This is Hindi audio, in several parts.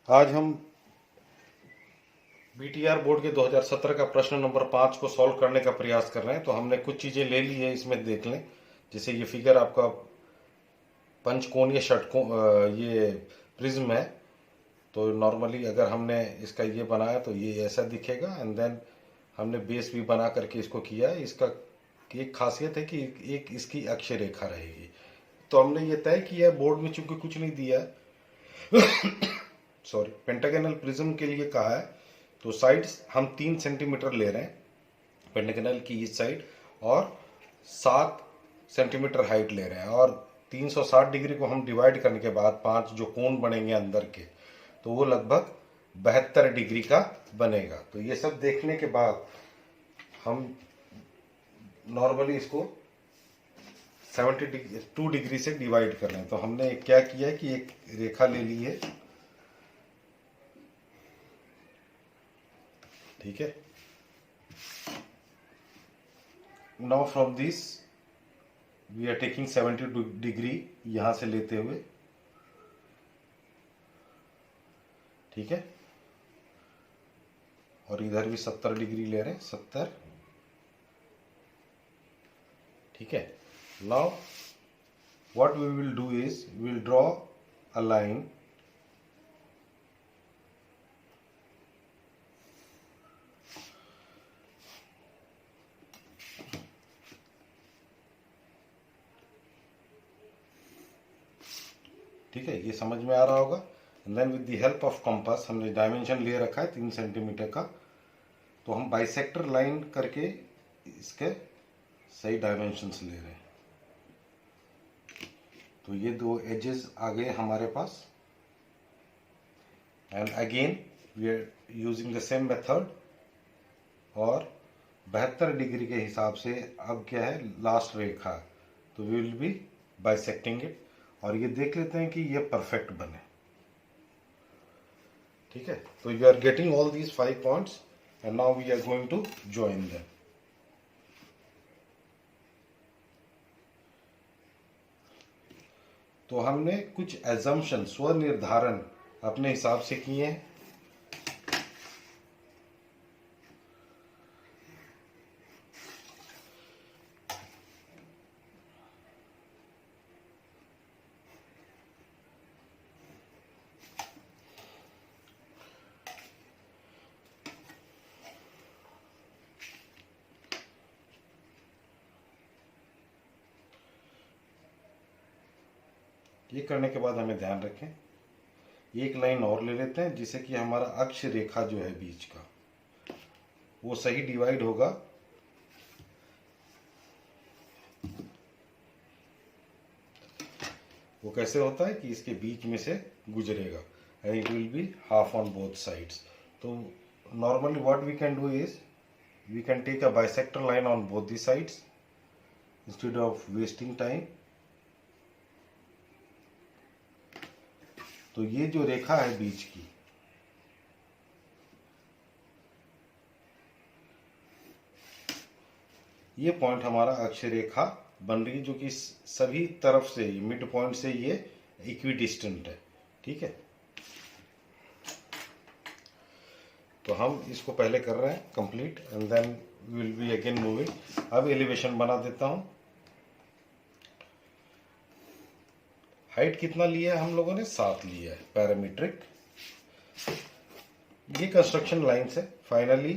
आज हम बीटीआर बोर्ड के 2017 का प्रश्न नंबर 5 को सॉल्व करने का प्रयास कर रहे हैं। तो हमने कुछ चीज़ें ले ली है, इसमें देख लें। जैसे ये फिगर आपका पंचकोणीय षटकोण, ये प्रिज्म है। तो नॉर्मली अगर हमने इसका ये बनाया तो ये ऐसा दिखेगा, एंड देन हमने बेस भी बना करके इसको किया है। इसका एक खासियत है कि एक इसकी अक्ष रेखा रहेगी। तो हमने ये तय किया है, बोर्ड में चूंकि कुछ नहीं दिया है, सॉरी, पेंटागनल प्रिज्म के लिए कहा है। तो साइड्स हम 3 सेंटीमीटर ले रहे हैं पेंटागनल की इस साइड, और 7 सेंटीमीटर हाइट ले रहे हैं। और 360 डिग्री को हम डिवाइड करने के बाद 5 जो कोण बनेंगे अंदर के, तो वो लगभग 72 डिग्री का बनेगा। तो ये सब देखने के बाद हम नॉर्मली इसको 72 डिग्री से डिवाइड कर रहे हैं। तो हमने क्या किया है कि एक रेखा ले ली है, ठीक है। Now from this we are taking 72 degree यहां से लेते हुए, ठीक है। और इधर भी 70 डिग्री ले रहे हैं, 70, ठीक है। Now what we will do is we will draw a line, ठीक है। ये समझ में आ रहा होगा। And then with the help of compass, हमने डायमेंशन ले रखा है 3 सेंटीमीटर का। तो हम बाइसेक्टर लाइन करके इसके सही डायमेंशंस ले रहे हैं। तो ये दो एजेस आ गए हमारे पास। And again we are using the same method, और 72 डिग्री के हिसाब से अब क्या है, लास्ट रेखा। तो we will be bisecting it, और ये देख लेते हैं कि ये परफेक्ट बने, ठीक है। तो you are getting all these 5 points, and now we are going to join them. तो हमने कुछ एजम्पशन, स्वनिर्धारण अपने हिसाब से किए हैं। ये करने के बाद हमें ध्यान रखें, एक लाइन और ले लेते हैं, जिससे कि हमारा अक्ष रेखा जो है बीच का, वो सही डिवाइड होगा। वो कैसे होता है कि इसके बीच में से गुजरेगा, and it will be half on both sides. तो normally what we can do is we can take a bisector line on both the sides instead of wasting time. तो ये जो रेखा है बीच की, ये पॉइंट हमारा अक्ष रेखा बन रही है, जो कि सभी तरफ से मिड पॉइंट से ये इक्विडिस्टेंट है, ठीक है। तो हम इसको पहले कर रहे हैं complete, and then will be again moving. अब एलिवेशन बना देता हूं। हाइट कितना लिया है हम लोगों ने, 7 लिया है पैरामीट्रिक। ये कंस्ट्रक्शन लाइन से फाइनली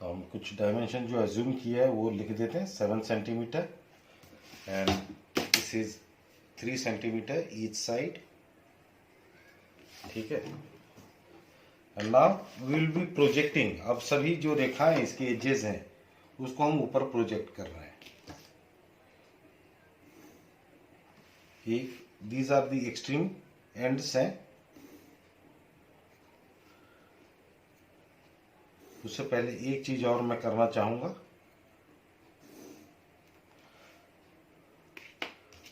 तो हम कुछ डायमेंशन जो अज्यूम किया है वो लिख देते हैं। 7 centimetre, and this is 3 centimetre each side, ठीक है। And now we will be projecting. अब सभी जो रेखाएं इसके एजेस हैं उसको हम ऊपर प्रोजेक्ट कर रहे हैं। These are the extreme ends हैं। उससे पहले एक चीज और मैं करना चाहूंगा,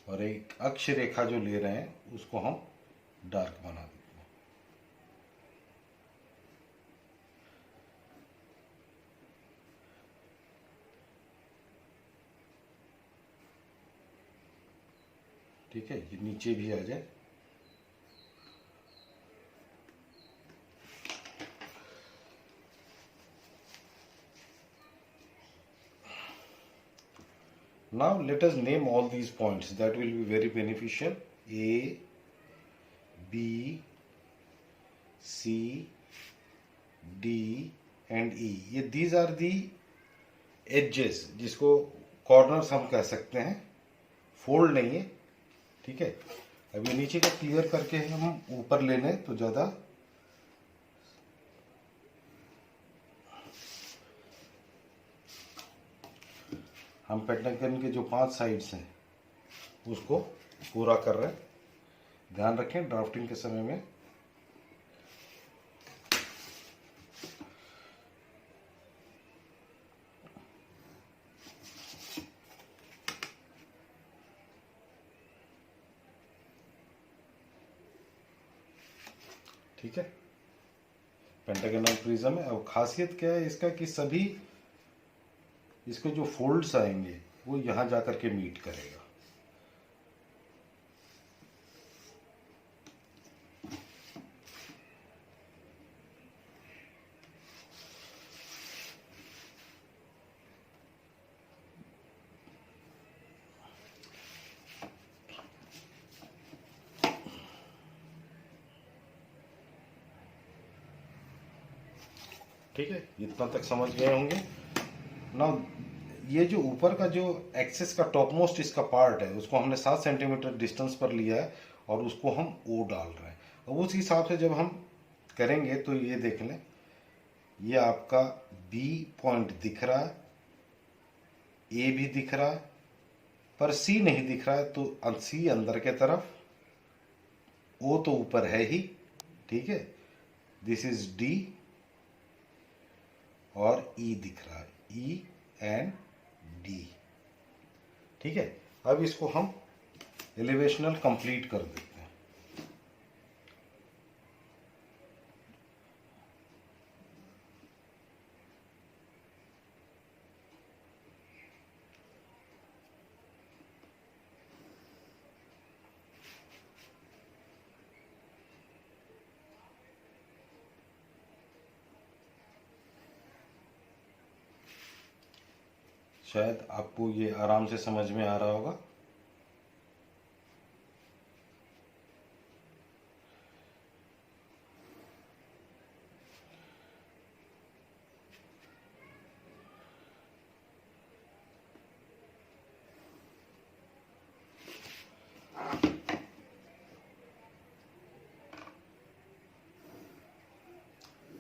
और एक अक्ष रेखा जो ले रहे हैं उसको हम डार्क बना देते हैं। ठीक है, ये नीचे भी आ जाए। Now let us name all these points, that will be very beneficial. A, B, C, D and E. ये these are the edges, जिसको corners हम कह सकते हैं, फोल्ड नहीं है। ठीक है, अब ये नीचे का क्लियर करके हम ऊपर ले लें तो ज़्यादा हम पेंटागन के जो 5 साइड्स हैं उसको पूरा कर रहे हैं। ध्यान रखें ड्राफ्टिंग के समय में ठीक है। पेंटागनल प्रिज्म है। अब खासियत क्या है इसका कि सभी इसके जो फोल्ड्स आएंगे वो यहां जाकर के मीट करेगा। ठीक है, इतना तक समझ गए होंगे ना। ये जो ऊपर का जो एक्सेस का टॉप मोस्ट इसका पार्ट है उसको हमने 7 सेंटीमीटर डिस्टेंस पर लिया है और उसको हम ओ डाल रहे हैं। और उस हिसाब से जब हम करेंगे तो ये देख लें, ये आपका बी पॉइंट दिख रहा है, ए भी दिख रहा है, पर सी नहीं दिख रहा है। तो सी अंदर के तरफ, ओ तो ऊपर है ही। ठीक है, दिस इज डी और ई दिख रहा है, ई एंड डी। ठीक है, अब इसको हम एलिवेशनल कंप्लीट कर देते हैं। शायद आपको ये आराम से समझ में आ रहा होगा।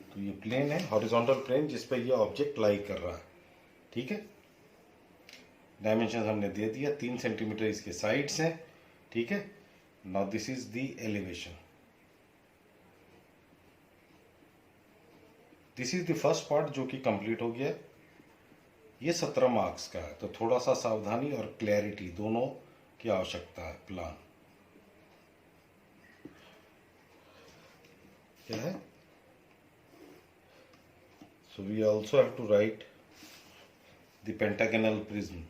तो ये प्लेन है, हॉरिजॉन्टल प्लेन जिस पे ये ऑब्जेक्ट लाई कर रहा है। ठीक है, डायमेंशन हमने दे दिया, 3 सेंटीमीटर इसके साइड्स हैं। ठीक है, now this is the elevation. This is the first part जो कि कंप्लीट हो गया। ये 17 मार्क्स का है, तो थोड़ा सा सावधानी और क्लैरिटी दोनों की आवश्यकता है। प्लान क्या है? So we also have to write the pentagonal prism.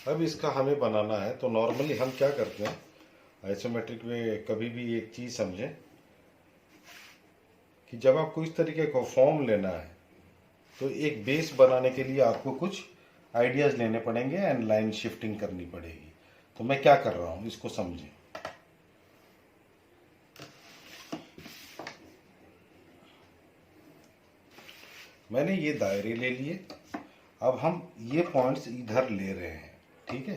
अब इसका हमें बनाना है, तो नॉर्मली हम क्या करते हैं आइसोमेट्रिक में, कभी भी एक चीज समझें कि जब आपको इस तरीके का फॉर्म लेना है तो एक बेस बनाने के लिए आपको कुछ आइडियाज लेने पड़ेंगे एंड लाइन शिफ्टिंग करनी पड़ेगी। तो मैं क्या कर रहा हूं इसको समझें। मैंने ये दायरे ले लिए, अब हम ये पॉइंट्स इधर ले रहे हैं। ठीक है,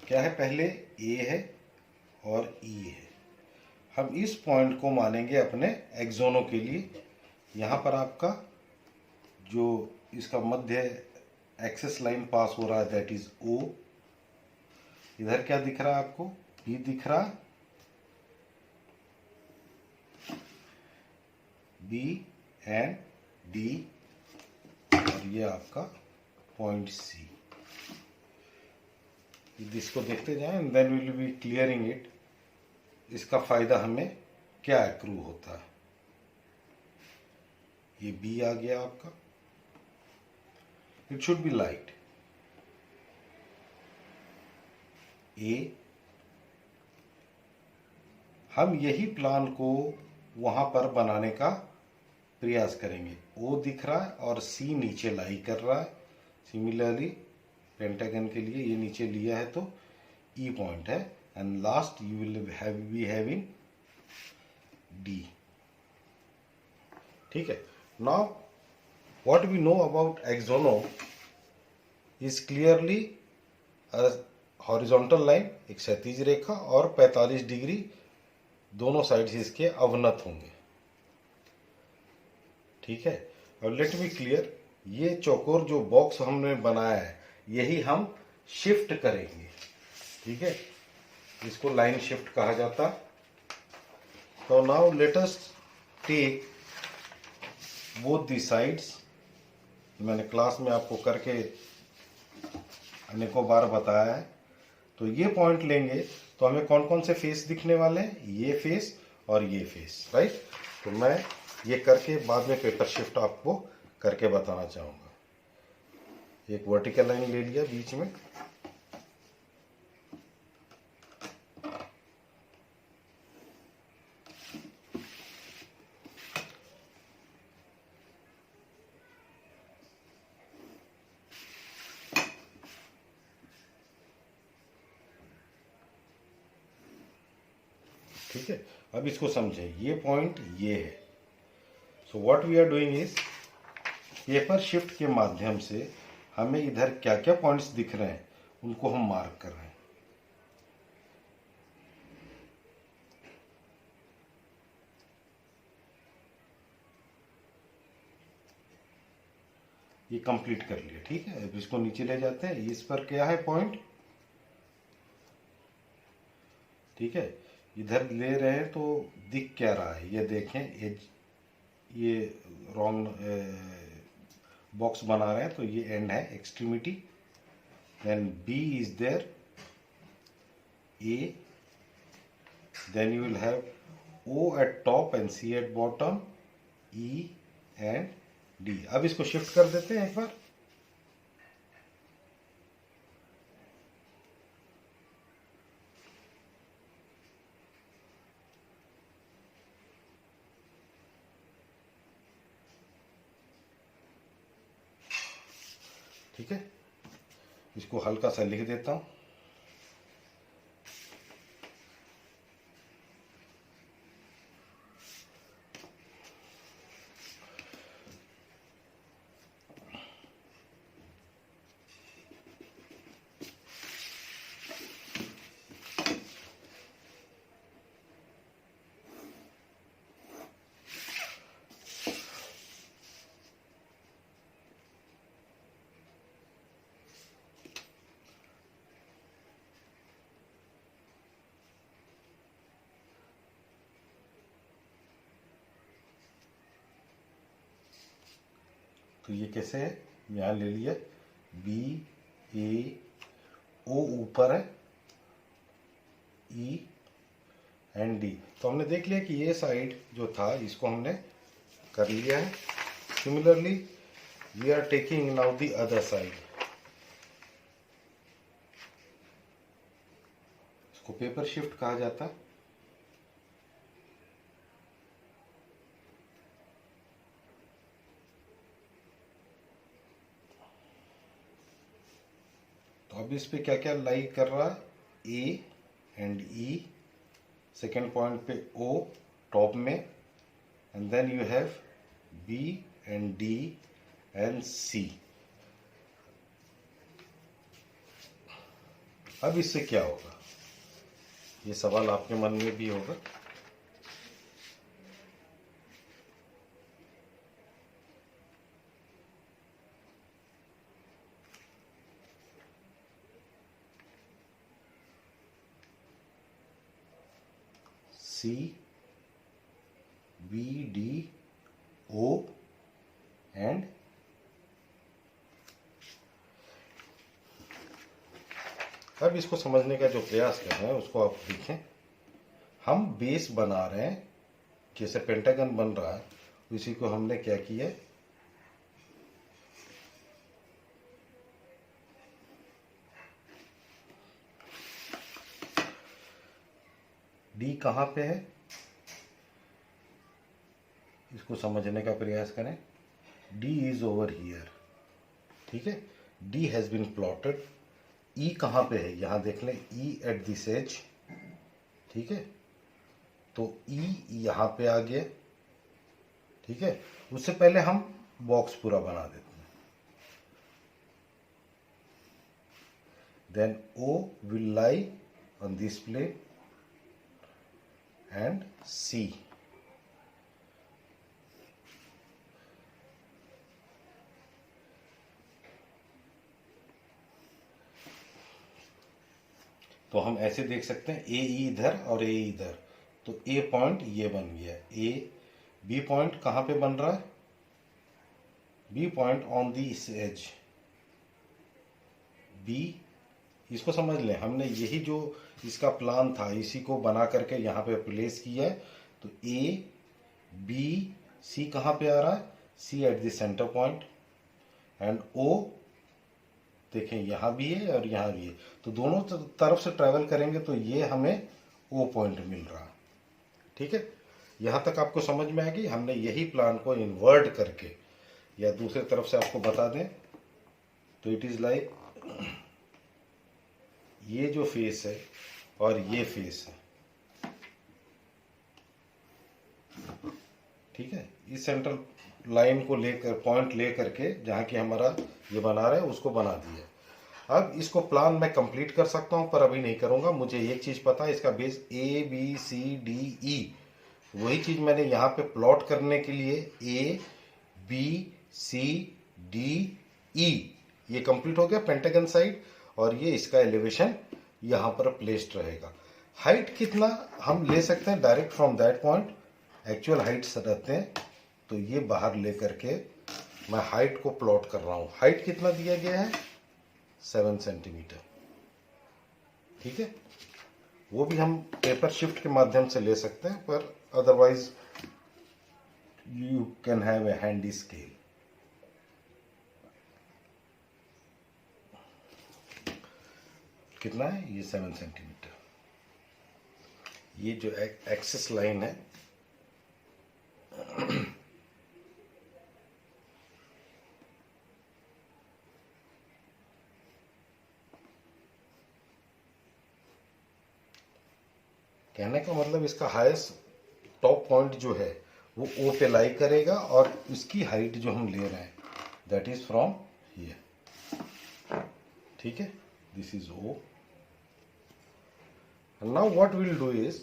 क्या है, पहले ए है और ई है। हम इस पॉइंट को मानेंगे अपने एक्सोनों के लिए। यहाँ पर आपका जो इसका मध्य एक्सेस लाइन पास हो रहा है दैट इज ओ। इधर क्या दिख रहा है आपको, बी दिख रहा, बी एंड डी, और ये आपका पॉइंट सी। इसको देखते जाएं and then will be clearing it. इसका फायदा हमें क्या एक्रू होता है। ये बी आ गया आपका, इट शुड बी लाइट। ए, हम यही प्लान को वहां पर बनाने का प्रयास करेंगे। ओ दिख रहा है और सी नीचे लाई कर रहा है। सिमिलरली पेंटागन के लिए ये नीचे लिया है तो ई पॉइंट है, and last you will be having D. ठीक है। Now what we know about axono is clearly horizontal line, एक क्षैतिज रेखा, और 45 डिग्री दोनों साइड से इसके अवनत होंगे। ठीक है। और लेट बी क्लियर, ये चौकोर जो बॉक्स हमने बनाया है यही हम शिफ्ट करेंगे। ठीक है, इसको लाइन शिफ्ट कहा जाता। तो now let us take both the sides. मैंने क्लास में आपको करके अनेकों बार बताया है। तो ये पॉइंट लेंगे तो हमें कौन कौन से फेस दिखने वाले हैं, ये फेस और ये फेस, राइट। तो मैं ये करके बाद में पेपर शिफ्ट आपको करके बताना चाहूँगा। एक वर्टिकल लाइन ले लिया बीच में, ठीक है। अब इसको समझें, ये पॉइंट ये है। So what we are doing is, paper shift के माध्यम से हमें इधर क्या क्या पॉइंट्स दिख रहे हैं उनको हम मार्क कर रहे हैं। ये कंप्लीट कर लिया। ठीक है, अब इसको नीचे ले जाते हैं। इस पर क्या है पॉइंट, ठीक है, इधर ले रहे हैं तो दिख क्या रहा है ये देखें। एज, ये रॉन्ग बॉक्स बना रहे हैं तो ये एंड है, extremity. Then B is there, A, then you will have O at top and C at bottom, E and D. अब इसको शिफ्ट कर देते हैं एक बार। ठीक है, इसको हल्का सा लिख देता हूं। तो ये कैसे है, यहाँ ले लिया, बी ए ओ ऊपर है, ई एंड डी। तो हमने देख लिया कि ये साइड जो था इसको हमने कर लिया है। Similarly we are taking now the other side. इसको पेपर शिफ्ट कहा जाता है। तो अब इस पे क्या क्या लाई कर रहा है, A and E, second point पे ओ टॉप में, and then you have B and D and C. अब इससे क्या होगा, ये सवाल आपके मन में भी होगा। C B D O and अब इसको समझने का जो प्रयास कर रहे हैं उसको आप देखें। हम बेस बना रहे हैं, जैसे पेंटागन बन रहा है, उसी को हमने क्या किया, डी कहाँ पे है इसको समझने का प्रयास करें। डी इज ओवर हियर, ठीक है, डी हैज बीन प्लॉटेड। ई कहाँ पे है, यहां देख लें, ई एट दिस एज, ठीक है, तो ई यहां पे आ गया, ठीक है। उससे पहले हम बॉक्स पूरा बना देते हैं। Then O will lie on this plane and C, तो हम ऐसे देख सकते हैं, ए इधर और ए इधर, तो ए पॉइंट ये बन गया। ए बी पॉइंट कहाँ पे बन रहा है, B point on this edge, B, इसको समझ लें, हमने यही जो इसका प्लान था इसी को बना करके यहाँ पे प्लेस किया है। तो ए बी सी कहाँ पे आ रहा है, C at the centre point, and O देखें यहाँ भी है और यहाँ भी है, तो दोनों तरफ से ट्रैवल करेंगे तो ये हमें ओ पॉइंट मिल रहा, ठीक है। यहाँ तक आपको समझ में आ गई। हमने यही प्लान को इन्वर्ट करके या दूसरे तरफ से आपको बता दें तो इट इज लाइक, ये जो फेस है और ये फेस है, ठीक है, इस सेंट्रल लाइन को लेकर, पॉइंट लेकर के जहाँ की हमारा ये बना रहा है उसको बना दिया। अब इसको प्लान मैं कंप्लीट कर सकता हूँ पर अभी नहीं करूँगा। मुझे एक चीज़ पता है, इसका base A B C D E, वही चीज़ मैंने यहाँ पे प्लॉट करने के लिए ए बी सी डी ई, ये कंप्लीट हो गया पेंटागन साइड, और ये इसका एलिवेशन यहाँ पर प्लेस्ड रहेगा। हाइट कितना हम ले सकते हैं direct from that point, actual Heights रहते हैं, तो ये बाहर लेकर के मैं हाइट को प्लॉट कर रहा हूँ। हाइट कितना दिया गया है, 7 सेंटीमीटर, ठीक है। वो भी हम पेपर शिफ्ट के माध्यम से ले सकते हैं, पर otherwise you can have a handy scale. कितना है ये, 7 सेंटीमीटर। ये जो एक्सिस लाइन है कहने का मतलब इसका हाईएस्ट टॉप पॉइंट जो है वो ओ पे लाई करेगा, और इसकी हाइट जो हम ले रहे हैं दैट इज फ्रॉम हियर, ठीक है, this is O. Now what will do is,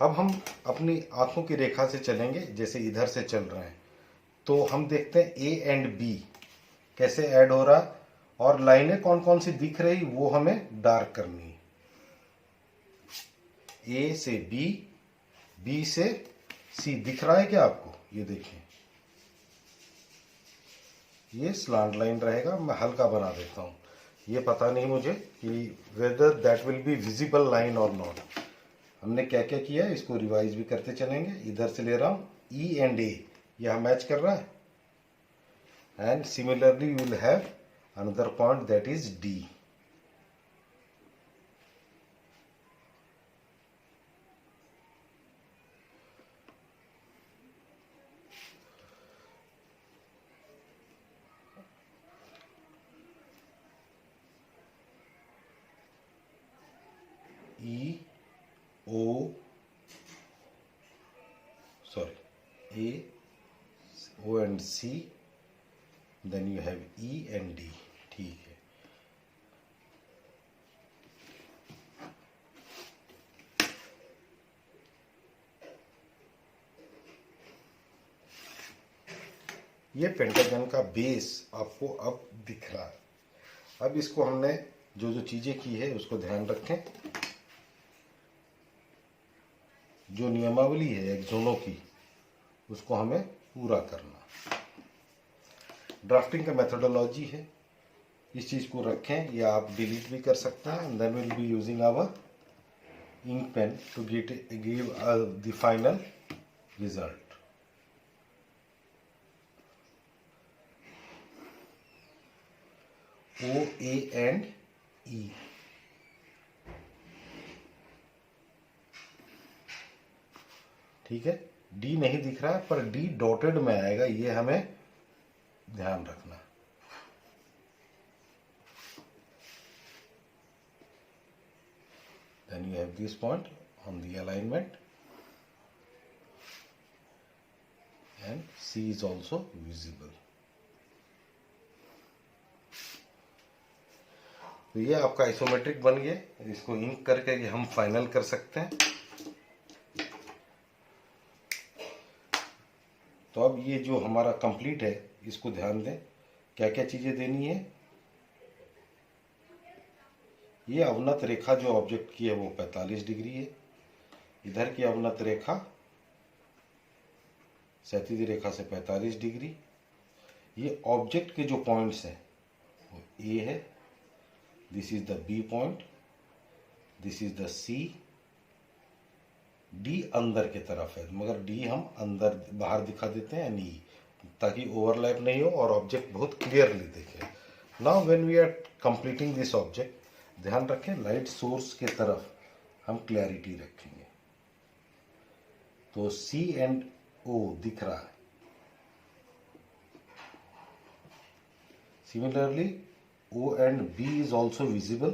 अब हम अपनी आंखों की रेखा से चलेंगे, जैसे इधर से चल रहे हैं, तो हम देखते हैं ए एंड बी कैसे ऐड हो रहा है, और लाइनें कौन कौन सी दिख रही वो हमें डार्क करनी है। ए से बी, बी से सी दिख रहा है क्या आपको, ये देखिए, ये स्लांट लाइन रहेगा, मैं हल्का बना देता हूं, ये पता नहीं मुझे कि whether that will be visible line और नॉट। हमने क्या क्या किया है इसको रिवाइज भी करते चलेंगे। इधर से ले रहा हूं ई एंड ए, यह मैच कर रहा है, and similarly you will have another point that is D. E O, sorry, A O and C, then you have E and D, ठीक है। ये पेंटागन का बेस आपको अब दिख रहा है। अब इसको हमने जो जो चीजें की है उसको ध्यान रखें। जो नियमावली है एक्सोनों की, उसको हमें पूरा करना। ड्राफ्टिंग का मेथोडोलॉजी है, इस चीज़ को रखें या आप डिलीट भी कर सकते हैं। Then will be using our ink pen to give the final result. O, A and E। ठीक है, डी नहीं दिख रहा है पर डी डॉटेड में आएगा, ये हमें ध्यान रखना। Then you have this point on the alignment and C is also visible। तो ये आपका आइसोमेट्रिक बन गया, इसको इंक करके ये हम फाइनल कर सकते हैं। तो अब ये जो हमारा कंप्लीट है, इसको ध्यान दें क्या क्या चीजें देनी है। ये अवनत रेखा जो ऑब्जेक्ट की है वो 45 डिग्री है। इधर की अवनत रेखा क्षैतिज रेखा से 45 डिग्री। ये ऑब्जेक्ट के जो पॉइंट्स हैं वो ए है, this is the B point, this is the C. D अंदर की तरफ है, मगर डी हम अंदर बाहर दिखा देते हैं नी, ताकि ओवरलैप नहीं हो और ऑब्जेक्ट बहुत क्लियरली दिखे। Now when we are completing this object, ध्यान रखें लाइट सोर्स के तरफ हम क्लैरिटी रखेंगे। तो सी एंड ओ दिख रहा है। Similarly O and B is also visible।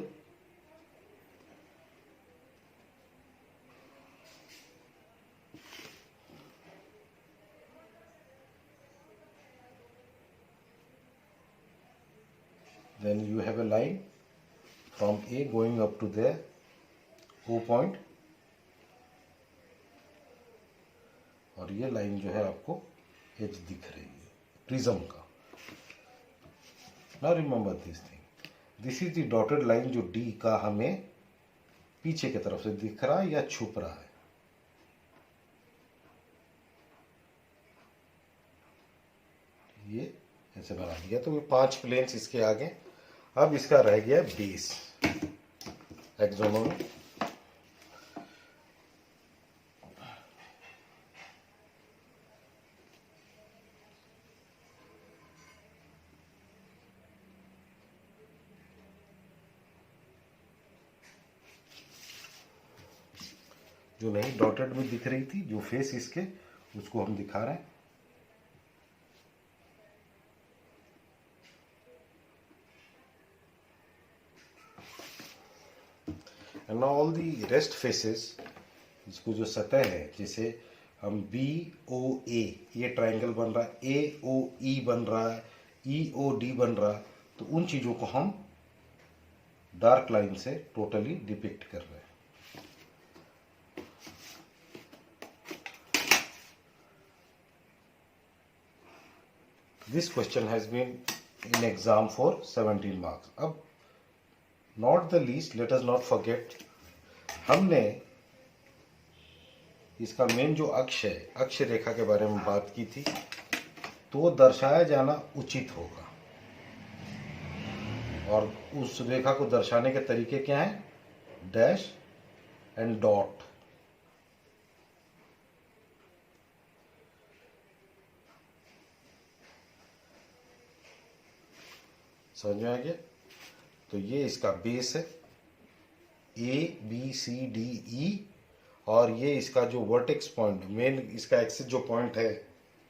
Then you have a line from A going up to there, O point, और ये लाइन जो है आपको एज दिख रही है प्रिज्म का। Now remember this thing, this is the dotted line जो D का हमें पीछे की तरफ से दिख रहा है या छुप रहा है। ये ऐसे बना दिया, तो ये 5 प्लेन्स इसके आगे। अब इसका रह गया बेस एक्सोनों में। जो नहीं डॉटेड में दिख रही थी, जो फेस इसके, उसको हम दिखा रहे हैं। And now all the rest faces, इसको जो सतह है, जैसे हम बी ओ ए, ये ट्रायंगल बन रहा है, ए ओ ई बन रहा है, ई ओ डी बन रहा है, तो उन चीजों को हम डार्क लाइन से टोटली डिपिक्ट कर रहे हैं। This question has been in exam for 17 marks। अब not the least, let us not forget, हमने इसका मेन जो अक्ष है, अक्ष रेखा के बारे में बात की थी। तो दर्शाया जाना उचित होगा, और उस रेखा को दर्शाने के तरीके क्या हैं? Dash and dot. समझ में आ गया? तो ये इसका बेस है, ए बी सी डी ई, और ये इसका जो वर्टेक्स पॉइंट, मेन इसका एक्सिस जो पॉइंट है,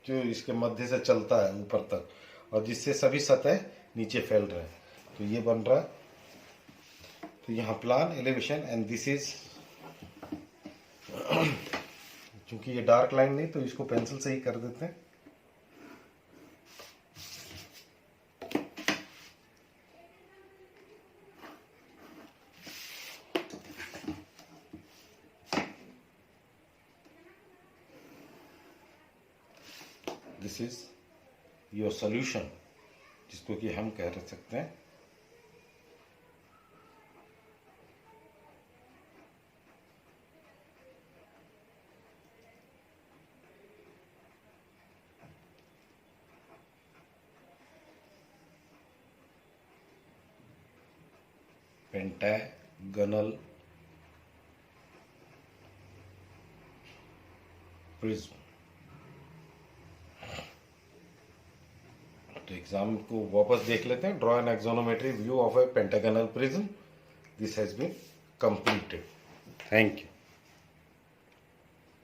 जो इसके मध्य से चलता है ऊपर तक, और जिससे सभी सतह नीचे फैल रहे हैं, तो ये बन रहा है। तो यहाँ plan elevation and this is, चूंकि ये डार्क लाइन नहीं तो इसको पेंसिल से ही कर देते हैं। दिस इज योर सोल्यूशन, जिसको कि हम कह सकते हैं पेंटागनल प्रिज्म। तो एग्जाम को वापस देख लेते हैं। Draw an axonometry view of a pentagonal prism. This has been completed. Thank you.